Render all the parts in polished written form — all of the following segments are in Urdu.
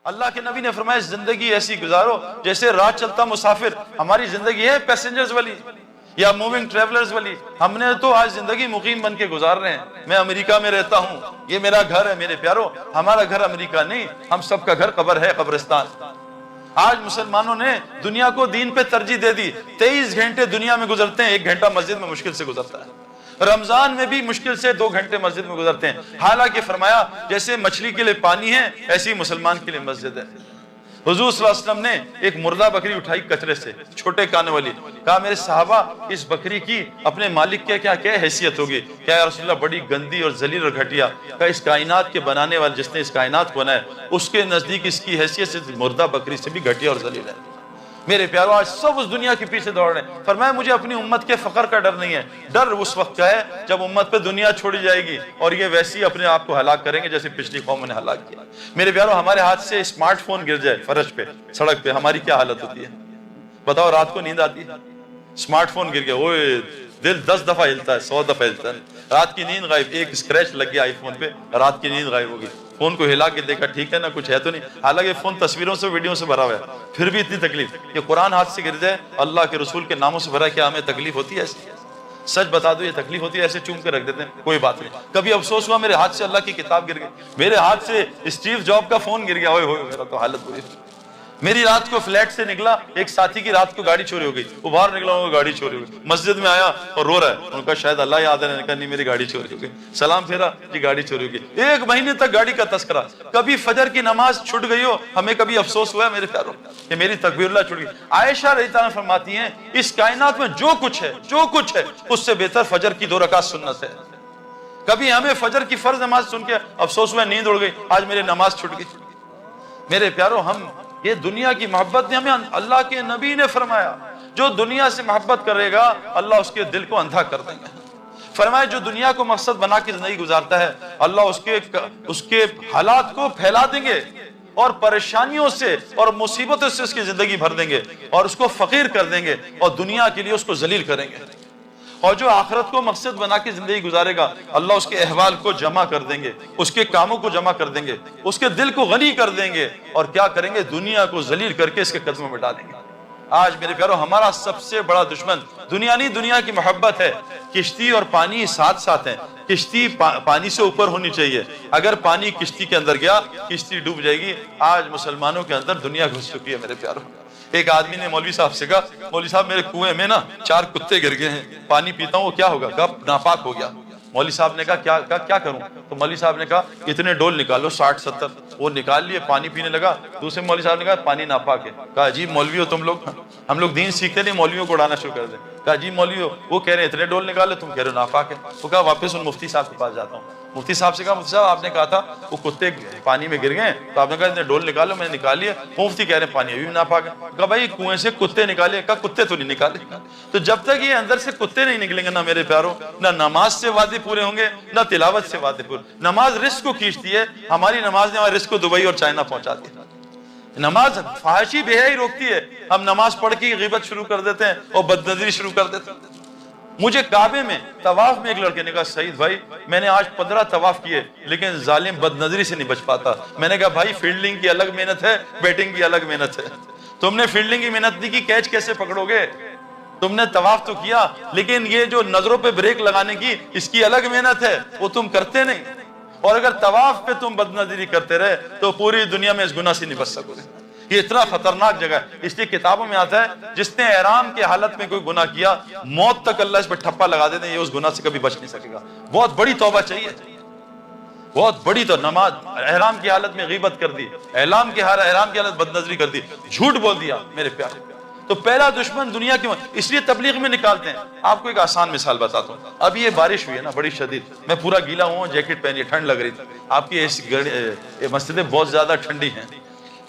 اللہ کے نبی نے فرمایا زندگی ایسی گزارو جیسے راہ چلتا مسافر. ہماری زندگی ہے پیسنجرز والی یا موونگ ٹریولرز والی. ہم نے تو آج زندگی مقیم بن کے گزار رہے ہیں. میں امریکہ میں رہتا ہوں, یہ میرا گھر ہے. میرے پیارو, ہمارا گھر امریکہ نہیں, ہم سب کا گھر قبر ہے, قبرستان. آج مسلمانوں نے دنیا کو دین پہ ترجیح دے دی. 23 گھنٹے دنیا میں گزرتے ہیں, 1 گھنٹہ مسجد میں مشکل سے گزرتا ہے. رمضان میں بھی مشکل سے 2 گھنٹے مسجد میں گزرتے ہیں. حالانکہ فرمایا جیسے مچھلی کے لیے پانی ہے ایسی مسلمان کے لیے مسجد ہے. حضور صلی اللہ علیہ وسلم نے ایک مردہ بکری اٹھائی کچرے سے, چھوٹے کانوں والی. کہا میرے صحابہ اس بکری کی اپنے مالک کے کیا حیثیت ہوگی؟ کیا یا رسول اللہ بڑی گندی اور ذلیل اور گھٹیا. کہا اس کائنات کے بنانے والے جس نے اس کائنات کو بنایا اس کے نزدیک اس کی حیثیت سے مردہ بکری سے بھی گھٹیا اور ذلیل ہے. میرے پیارو آج سب اس دنیا کے پیچھے دوڑ رہے ہیں. فرمایا مجھے اپنی امت کے فقر کا ڈر نہیں ہے. ڈر اس وقت کا ہے جب امت پہ دنیا چھوڑی جائے گی اور یہ ویسے ہی اپنے آپ کو ہلاک کریں گے جیسے پچھلی قوموں نے ہلاک کیا. میرے پیارو ہمارے ہاتھ سے اسمارٹ فون گر جائے فرش پہ, سڑک پہ, ہماری کیا حالت ہوتی ہے؟ بتاؤ. رات کو نیند آتی ہے؟ اسمارٹ فون گر گیا, اوے دل 10 دفعہ ہلتا ہے, 100 دفعہ ہلتا ہے. رات کی نیند غائب. ایک اسکریچ لگ گیا آئی فون پہ, رات کی نیند غائب ہوگی. فون کو ہلا کے دیکھا, ٹھیک ہے نا, کچھ ہے تو نہیں. حالانکہ فون تصویروں سے ویڈیو سے بھرا ہوا ہے, پھر بھی اتنی تکلیف. یہ قرآن ہاتھ سے گر جائے, اللہ کے رسول کے ناموں سے بھرا, کیا ہمیں تکلیف ہوتی ہے ایسی؟ سچ بتا دو, یہ تکلیف ہوتی ہے؟ ایسے چوم کے رکھ دیتے ہیں, کوئی بات نہیں. کبھی افسوس ہوا میرے ہاتھ سے اللہ کی کتاب گر گئی, میرے ہاتھ سے اسٹیو جاب کا فون گر گیا, ہوئے ہوئے میرا تو حالت ہوئی. میری رات کو فلیٹ سے نکلا, ایک ساتھی کی رات کو گاڑی چوری ہو گئی, وہ باہر نکلا, ان کو گاڑی چوری ہو گئی. مسجد میں آیا اور رو رہا ہے. ان کا شاید اللہ یاد ہے, نے کہا نہیں میری گاڑی چوری ہو گئی. سلام پھیرا, جی گاڑی چوری ہو گئی. 1 مہینے تک گاڑی کا تذکرہ. کبھی فجر کی نماز چھوٹ گئی ہو, ہمیں کبھی افسوس ہوا ہے میرے پیاروں کہ میری تکبیر اللہ چھوٹ گئی؟ عائشہ رضی اللہ عنہا فرماتی ہیں اس کائنات میں جو کچھ ہے اس سے بہتر فجر کی 2 رکعت سنت ہے. کبھی ہمیں فجر کی فرض نماز سن کے افسوس ہوا, نیند اڑ گئی, آج میری نماز چھوٹ گئی. میرے پیاروں ہم یہ دنیا کی محبت نے ہمیں, اللہ کے نبی نے فرمایا جو دنیا سے محبت کرے گا اللہ اس کے دل کو اندھا کر دیں گے. فرمایا جو دنیا کو مقصد بنا کے زندگی گزارتا ہے اللہ اس کے حالات کو پھیلا دیں گے اور پریشانیوں سے اور مصیبتوں سے اس کی زندگی بھر دیں گے اور اس کو فقیر کر دیں گے اور دنیا کے لیے اس کو ذلیل کریں گے. اور جو آخرت کو مقصد بنا کے زندگی گزارے گا اللہ اس کے احوال کو جمع کر دیں گے, اس کے کاموں کو جمع کر دیں گے, اس کے دل کو غنی کر دیں گے اور کیا کریں گے؟ دنیا کو ذلیل کر کے اس کے قدموں میں ڈالیں گے. آج میرے پیارو ہمارا سب سے بڑا دشمن دنیا نہیں, دنیا کی محبت ہے. کشتی اور پانی ساتھ ساتھ ہیں. کشتی پانی سے اوپر ہونی چاہیے, اگر پانی کشتی کے اندر گیا کشتی ڈوب جائے گی. آج مسلمانوں کے اندر دنیا گھس چکی ہے میرے پیارو. ایک آدمی نے مولوی صاحب سے کہا مولوی صاحب میرے کنویں میں نا 4 کتے گر گئے ہیں, پانی پیتا ہوں وہ کیا ہوگا؟ کہا ناپاک ہو گیا. مولوی صاحب نے کہا کیا کروں؟ تو مولوی صاحب نے کہا اتنے ڈول نکالو 60-70. وہ نکال لیے, پانی پینے لگا. دوسرے مولوی صاحب نے کہا پانی ناپاک ہے. کہا عجیب مولوی ہو تم لوگ, ہم لوگ دین سیکھتے نہیں مولویوں کو اڑانا شروع کر دیں. کہا عجیب مولوی ہو, وہ کہہ رہے ہیں اتنے ڈول نکالو, تم کہہ رہے ہو ناپاک ہے. تو کہا واپس ان مفتی صاحب کے پاس جاتا ہوں. مفتی صاحب سے کہا مفتی صاحب آپ نے کہا تھا وہ کتے پانی میں گر گئے, تو آپ نے کہا اتنے ڈول نکالو, میں نے نکال لیے. وہ مفتی کہہ رہے ہیں پانی ابھی بھی ناپاک ہے. کہا بھائی کنویں سے کتے نکالے. کہا کتے تو نہیں نکالے. تو جب تک یہ اندر سے کتے نہیں نکلیں گے نا میرے پیاروں, نہ نماز سے وعدے پورے ہوں گے نہ تلاوت سے وعدے پورے. نماز رزق کو کھینچتی ہے, ہماری نماز نے ہمارے رزق کو دبئی اور چائنا پہنچاتی ہے. نماز فحاشی بے حیائی روکتی ہے. ہم نماز پڑھ کے غیبت شروع کر دیتے ہیں اور بدنظری شروع کر دیتے ہیں. مجھے کعبے میں طواف میں ایک لڑکے نے کہا سعید بھائی میں نے آج 15 طواف کیے لیکن ظالم بدنظری سے نہیں بچ پاتا. میں نے کہا بھائی فیلڈنگ کی الگ محنت ہے, بیٹنگ کی الگ محنت ہے. تم نے فیلڈنگ کی محنت نہیں کی, کیچ کیسے پکڑو گے؟ تم نے طواف تو کیا لیکن یہ جو نظروں پہ بریک لگانے کی اس کی الگ محنت ہے, وہ تم کرتے نہیں. اور اگر طواف پہ تم بدنظری کرتے رہے تو پوری دنیا میں اس گناہ سے نہیں بچ سکو گے. یہ اتنا خطرناک جگہ ہے. اس لیے کتابوں میں آتا ہے جس نے احرام کی حالت میں کوئی گناہ کیا موت تک اللہ اس پہ ٹھپا لگا دیتے ہیں, یہ اس گناہ سے کبھی بچ نہیں سکے گا. بہت بڑی توبہ چاہیے, بہت بڑی. تو نماز احرام کی حالت میں غیبت کر دی, احرام کی حالت بدنظری کر دی, جھوٹ بول دیا میرے پیارے. تو پہلا دشمن دنیا کی, اس لیے تبلیغ میں نکالتے ہیں. آپ کو ایک آسان مثال بتاتا ہوں. اب یہ بارش ہوئی ہے نا بڑی شدید, میں پورا گیلا ہوں, جیکٹ پہنی, ٹھنڈ لگ رہی تھی. آپ کی مسجدیں بہت زیادہ ٹھنڈی ہیں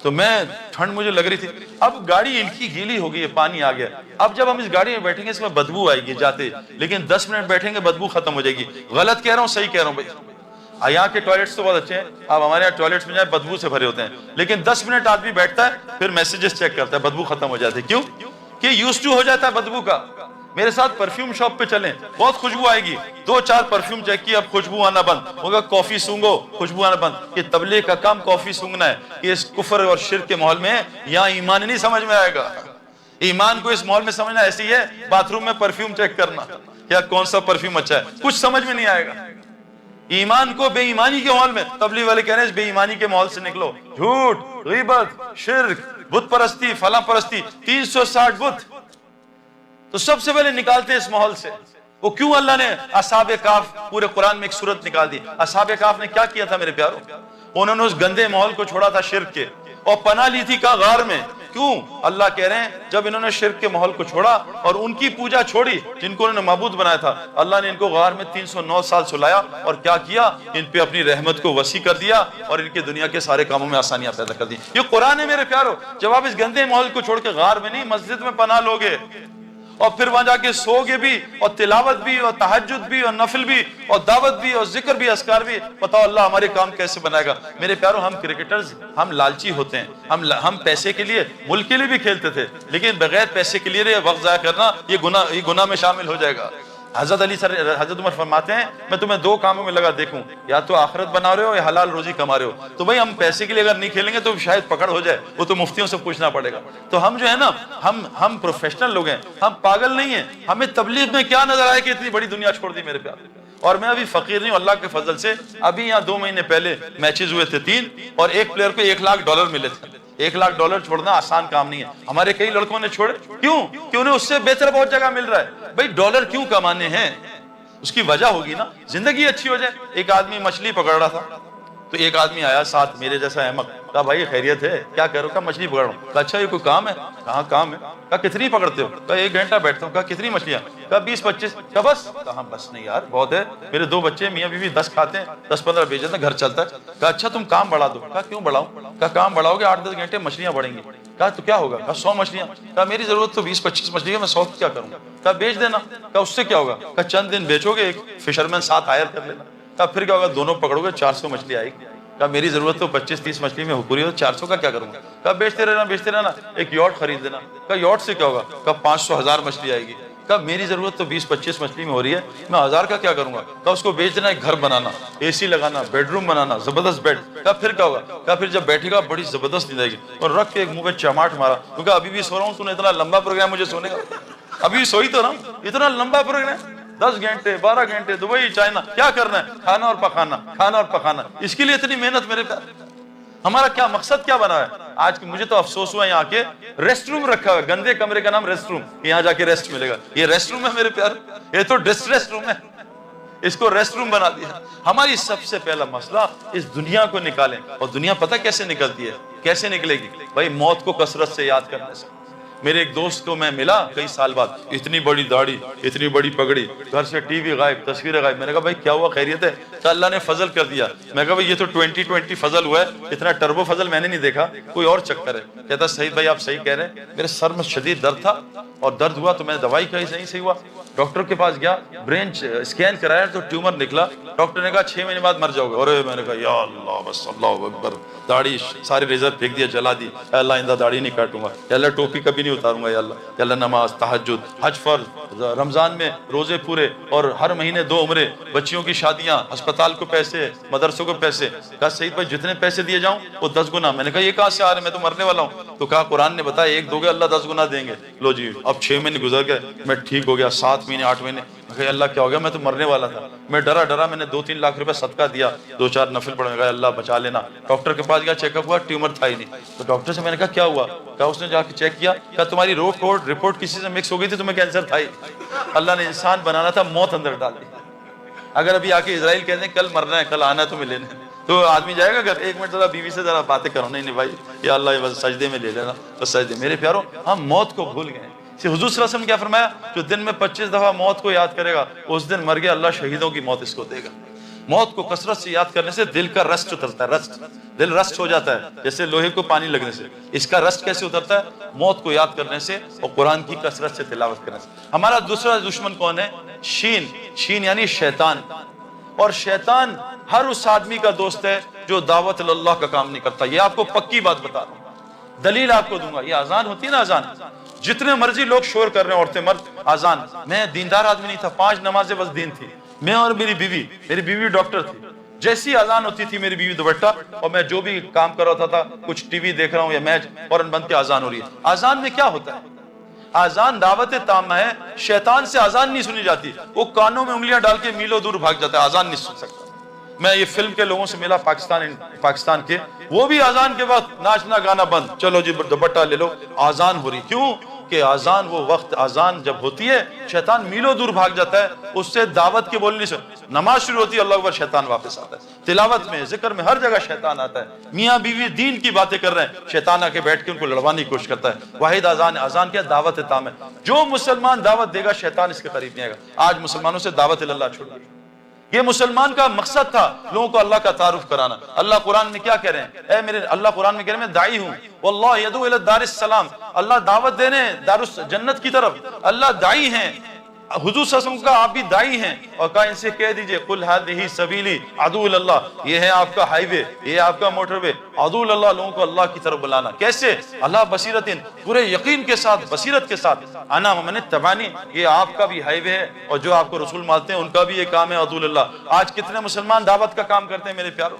تو میں ٹھنڈ مجھے لگ رہی تھی. اب گاڑی ان کی گیلی ہو گئی ہے, پانی آ گیا. اب جب ہم اس گاڑی میں بیٹھیں گے اس میں بدبو آئے گی جاتے, لیکن 10 منٹ بیٹھیں گے بدبو ختم ہو جائے گی. غلط کہہ رہا ہوں صحیح کہہ رہا ہوں بھائی؟ یہاں کے ٹوائلٹس تو بہت اچھے ہیں, اب ہمارے یہاں ٹوائلٹس میں جائیں بدبو سے بھرے ہوتے ہیں, لیکن 10 منٹ آدمی بیٹھتا ہے پھر میسیجز چیک کرتا ہے, بدبو ختم ہو جاتی ہے. کیوں کہ یوز ٹو ہو جاتا ہے بدبو کا. میرے ساتھ پرفیوم شاپ پہ چلیں, بہت خوشبو آئے گی, 2-4 پرفیوم چیک کی, اب خوشبو آنا بند ہوگا, کافی سونگو, خوشبو آنا بند. یہ تبلیغ کا کام کافی سونگنا ہے. یہ اس کفر اور شرک کے ماحول میں ہے, یہاں ایمان نہیں سمجھ میں آئے گا. ایمان کو اس ماحول میں سمجھنا ایسی ہے باتھ روم میں پرفیوم چیک کرنا, کیا کون سا پرفیوم اچھا ہے, کچھ سمجھ میں نہیں آئے گا. ایمان کو بے ایمانی کے ماحول میں, تبلیغ والے کہہ رہے ہیں بے ایمانی کے ماحول سے نکلو. جھوٹ, غیبت, شرک, بت پرستی, فلاں پرستی, 360 بت, تو سب سے پہلے نکالتے اس ماحول سے. وہ کیوں اللہ نے اصحاب کہف پورے قرآن میں ایک صورت نکال دی. اصحاب کہف نے کیا کیا تھا میرے پیارو؟ انہوں نے اس گندے ماحول کو چھوڑا تھا شرک کے, اور پناہ لی تھی کا غار میں. کیوں؟ اللہ کہہ رہے ہیں جب انہوں نے شرک کے ماحول کو چھوڑا اور ان کی پوجا چھوڑی جن کو انہوں نے معبود بنایا تھا, اللہ نے ان کو غار میں 309 سال سلایا, اور کیا کیا؟ ان پہ اپنی رحمت کو وسیع کر دیا اور ان کے دنیا کے سارے کاموں میں آسانیاں پیدا کر دی. یہ قرآن ہے میرے پیارو. جب آپ اس گندے ماحول کو چھوڑ کے غار میں نہیں, مسجد میں پناہ لوگے, اور پھر وہاں جا کے سوگے بھی, اور تلاوت بھی, اور تہجد بھی, اور نفل بھی, اور دعوت بھی, اور ذکر بھی, اذکار بھی, بتاؤ اللہ ہمارے کام کیسے بنائے گا؟ میرے پیارو, ہم کرکٹرز, ہم لالچی ہوتے ہیں, ہم پیسے کے لیے, ملک کے لیے بھی کھیلتے تھے, لیکن بغیر پیسے کے لیے وقت ضائع کرنا یہ گناہ میں شامل ہو جائے گا. حضرت عمر فرماتے ہیں میں تمہیں 2 کاموں میں لگا دیکھوں, یا تو آخرت بنا رہے ہو یا حلال روزی کما رہے ہو. تو بھائی ہم پیسے کے لیے اگر نہیں کھیلیں گے تو شاید پکڑ ہو جائے, وہ تو مفتیوں سے پوچھنا پڑے گا. تو ہم جو ہے نا, ہم پروفیشنل لوگ ہیں, ہم پاگل نہیں ہیں. ہمیں تبلیغ میں کیا نظر آئے کہ اتنی بڑی دنیا چھوڑ دی میرے پیار. اور میں ابھی فقیر نہیں ہوں, اللہ کے فضل سے ابھی یہاں 2 مہینے پہلے میچز ہوئے تھے 3, اور ایک پلیئر کو $1,00,000 ملے تھے. $1,00,000 چھوڑنا آسان کام نہیں ہے. ہمارے کئی لڑکوں نے چھوڑے, کیوں؟ کہ انہیں اس سے بہتر بہت جگہ مل رہا ہے. بھائی ڈالر کیوں کمانے ہیں؟ اس کی وجہ ہوگی نا, زندگی اچھی ہو جائے. ایک آدمی مچھلی پکڑ رہا تھا, تو ایک آدمی آیا ساتھ میرے جیسا احمق, کہا بھائی خیریت ہے, کیا کہہ رہا ہو؟ کہا مچھلی پکڑ رہا ہوں. کہا اچھا یہ کوئی کام ہے؟ کہاں کام ہے. کہا کتنی پکڑتے ہو؟ کہا 1 گھنٹہ بیٹھتا ہوں. کہا کتنی مچھلیاں؟ کہا 20-25. کہا بس؟ کہا بس نہیں یار, بہت ہے, میرے 2 بچے میاں بیوی 10 کھاتے ہیں, 10-15 بیچ دیتے ہیں, گھر چلتا ہے. کہا اچھا تم کام بڑھا دو. کہا کیوں بڑھاؤں؟ کہا کام بڑھاؤ گے 8-10 گھنٹے مچھلیاں بڑھیں گی. کہا تو کیا ہوگا؟ کہا 100 مچھلیاں. کہا میری ضرورت تو 20-25 مچھلی ہے, میں 100 کیا کروں گا؟ کہا بیچ دینا. کہا اس سے کیا ہوگا؟ کہا چند دن بیچو گے, ایک فشرمین ساتھ ہائر کر لینا. کہا پھر کیا ہوگا؟ دونوں پکڑو گے 400 مچھلی آئے گی. کہا میری ضرورت تو 25-30 مچھلی میں پوری ہو, 400 کا کیا کروں گا؟ کہا بیچتے رہنا, ایک یاٹ خرید لینا. کہا یاٹ سے کیا ہوگا؟ کہا 500-1000 مچھلی آئے گی. کہا میری ضرورت تو 20-25 مچھلی میں ہو رہی ہے, میں 1000 کا کیا کروں گا؟ کہا اس کو بیچ دینا, ایک گھر بنانا, AC لگانا, بیڈ روم بنانا, زبردست بیڈ. کہا پھر کیا ہوگا؟ کہا پھر جب بیٹھے گا بڑی زبردست نیند آئے گی. اور رکھ کے ایک منہ پہ چماٹ مارا, کیونکہ ابھی بھی سو رہا ہوں, تو نے اتنا لمبا پروگرام مجھے سونے کا, ابھی سوئی تو رہا ہوں, اتنا لمبا پروگرام 10 گھنٹے 12 گھنٹے, دبئی چائنا, کیا کرنا ہے؟ کھانا اور پکانا, کھانا اور پکانا. اس کے لیے اتنی محنت میرے پیار. ہمارا کیا مقصد کیا بنا ہے آج؟ مجھے تو افسوس ہوا یہاں کے ریسٹ روم رکھا ہوا ہے, گندے کمرے کا نام ریسٹ روم, یہاں جا کے ریسٹ ملے گا. یہ ریسٹ روم ہے میرے پیار؟ یہ تو ڈسٹریس روم ہے, اس کو ریسٹ روم بنا دیا. ہماری سب سے پہلا مسئلہ اس دنیا کو نکالیں. اور دنیا پتہ کیسے نکلتی ہے, کیسے نکلے گی؟ بھائی موت کو کثرت سے یاد کرنے سے. میرے ایک دوست کو میں ملا کئی سال بعد, اتنی بڑی داڑھی, اتنی بڑی پگڑی, گھر سے ٹی وی غائب, تصویریں غائب. میں نے کہا بھائی کیا ہوا, خیریت ہے؟ تو اللہ نے فضل کر دیا. میں کہا بھائی یہ تو 2020 فضل ہوا ہے, اتنا ٹربو فضل میں نے نہیں دیکھا, کوئی اور چکر ہے. کہتا سعید بھائی آپ صحیح کہہ رہے ہیں, میرے سر میں شدید درد تھا اور درد ہوا تو میں نے دوائی کھائی, صحیح ہوا. ڈاکٹر کے پاس گیا, برین اسکین کرایا تو ٹیومر نکلا. ڈاکٹر نے کہا 6 مہینے بعد مر جاؤ گے. اور میں نے کہا یا اللہ بس اللہ اکبر, داڑھی ساری ریزر پھینک دیا, جلا دی. اے اللہ آئندہ داڑھی نہیں کاٹوں گا, یا اللہ ٹوپی کبھی نہیں اتاروں گا, یا اللہ نماز, تہجد, حج فرض, رمضان میں روزے پورے, اور ہر مہینے 2 عمرے, بچیوں کی شادیاں, ہسپتال کو پیسے, مدرسوں کو پیسے. کہا سعید بھائی جتنے پیسے دیے جاؤں وہ 10 گنا. میں نے کہا یہ کہاں سے آ رہے ہیں, میں تو مرنے والا ہوں. تو کہا قرآن نے بتایا 1 دو گے اللہ 10 گنا دیں گے. لو جی اب 6 مہینے گزر گئے, میں ٹھیک ہو گیا, 7 مہینے 8 مہینے. میں کہا اللہ کیا ہو گیا, میں تو مرنے والا تھا. میں ڈرا, میں نے 2-3 لاکھ روپے صدقہ دیا, 2-4 نفل پڑھے. کہا اللہ بچا لینا. ڈاکٹر کے پاس گیا, چیک اپ ہوا, ٹیومر تھا ہی نہیں. تو ڈاکٹر سے میں نے کہا کیا ہوا؟ کہا اس نے جا کے چیک کیا, کہا تمہاری رپورٹ کسی سے مکس ہو گئی تھی, تمہیں کینسر تھا ہی. اللہ نے انسان بنانا تھا, موت اندر ڈال دی. اگر ابھی آ کے اسرائیل کہتے ہیں کل مرنا ہے, کل آنا ہے تمہیں لینے, تو آدمی جائے گا اگر 1 منٹ ذرا بیوی سے ذرا باتیں کرو. نہیں بھائی یا اللہ بس سجدے میں لے لینا, بس سجدے. میرے پیارو ہم موت کو بھول گئے. حضور صلی اللہ علیہ وسلم کیا فرمایا, جو دن میں 25 دفعہ موت کو یاد کرے گا اس دن مر گیا, اللہ شہیدوں کی موت اس کو دے گا. موت کو کثرت سے یاد کرنے سے دل کا رسٹ اترتا ہے, رسٹ, دل رسٹ ہو جاتا ہے جیسے لوہے کو پانی لگنے سے. اس کا رسٹ کیسے اترتا ہے؟ موت کو یاد کرنے سے اور قرآن کی کثرت سے تلاوت کرنے سے. ہمارا دوسرا دشمن کون ہے؟ شین یعنی شیطان. اور شیطان ہر اس آدمی کا دوست ہے جو دعوت اللہ کا کام نہیں کرتا. یہ آپ کو پکی بات بتا رہا ہوں, دلیل آپ کو دوں گا. یہ اذان ہوتی ہے نا, اذان جتنے مرضی لوگ شور کر رہے ہیں, عورتیں مرد, اذان. میں دیندار آدمی نہیں تھا, 5 نمازیں بس دین تھی, میں اور میری بیوی ڈاکٹر تھی. جیسی اذان ہوتی تھی میری بیوی دوپٹہ, اور میں جو بھی کام کر رہا تھا, کچھ ٹی وی دیکھ رہا ہوں یا میچ, فوراً بند کے اذان ہو رہی ہے. اذان میں کیا ہوتا ہے؟ اذان دعوت تامہ ہے. شیطان سے اذان نہیں سنی جاتی, وہ کانوں میں انگلیاں ڈال کے میلوں دور بھاگ جاتا ہے, اذان نہیں سن سکتا. میں یہ فلم کے لوگوں سے ملا پاکستان کے, وہ بھی اذان کے وقت ناچنا گانا بند, چلو جی دوپٹہ لے لو, اذان ہو رہی. کیوں کہ اذان وہ وقت, اذان جب ہوتی ہے شیطان میلوں دور بھاگ جاتا ہے, اس سے دعوت کے بولنے سے. نماز شروع ہوتی ہے, اللہ اکبر, شیطان واپس آتا ہے. تلاوت میں, ذکر میں, ہر جگہ شیطان آتا ہے. میاں بیوی دین کی باتیں کر رہے ہیں, شیطان آ کے بیٹھ کے ان کو لڑوانے کی کوشش کرتا ہے. واحد اذان, اذان کیا, دعوت تام ہے. جو مسلمان دعوت دے گا شیطان اس کے قریب نہیں آئے گا. آج مسلمانوں سے دعوت اللہ چھوڑ گئی. یہ مسلمان کا مقصد تھا لوگوں کو اللہ کا تعارف کرانا. اللہ قرآن میں کیا کہہ رہے ہیں, اے میرے, اللہ قرآن میں کہہ رہے ہیں میں داعی ہوں, واللہ یدعو الی دار السلام, اللہ دعوت دینے دار جنت کی طرف, اللہ داعی ہیں. حضور صلی اللہ علیہ وسلم کا آپ بھی داعی ہیں, اور کہا ان سے کہہ دیجئے قل ھذہ سبیلی ادعو الی اللہ, یہ ہے آپ کا ہائی وے, یہ آپ کا موٹر وے, ادعو الی اللہ, لوگوں کو اللہ کی طرف بلانا. کیسے؟ اللہ بصیرت, پورے یقین کے ساتھ, بصیرت کے ساتھ. انا ومن اتبعنی, یہ آپ کا بھی ہائی وے ہے, اور جو آپ کو رسول مانتے ہیں ان کا بھی یہ کام ہے ادعو الی اللہ. آج کتنے مسلمان دعوت کا کام کرتے ہیں میرے پیاروں؟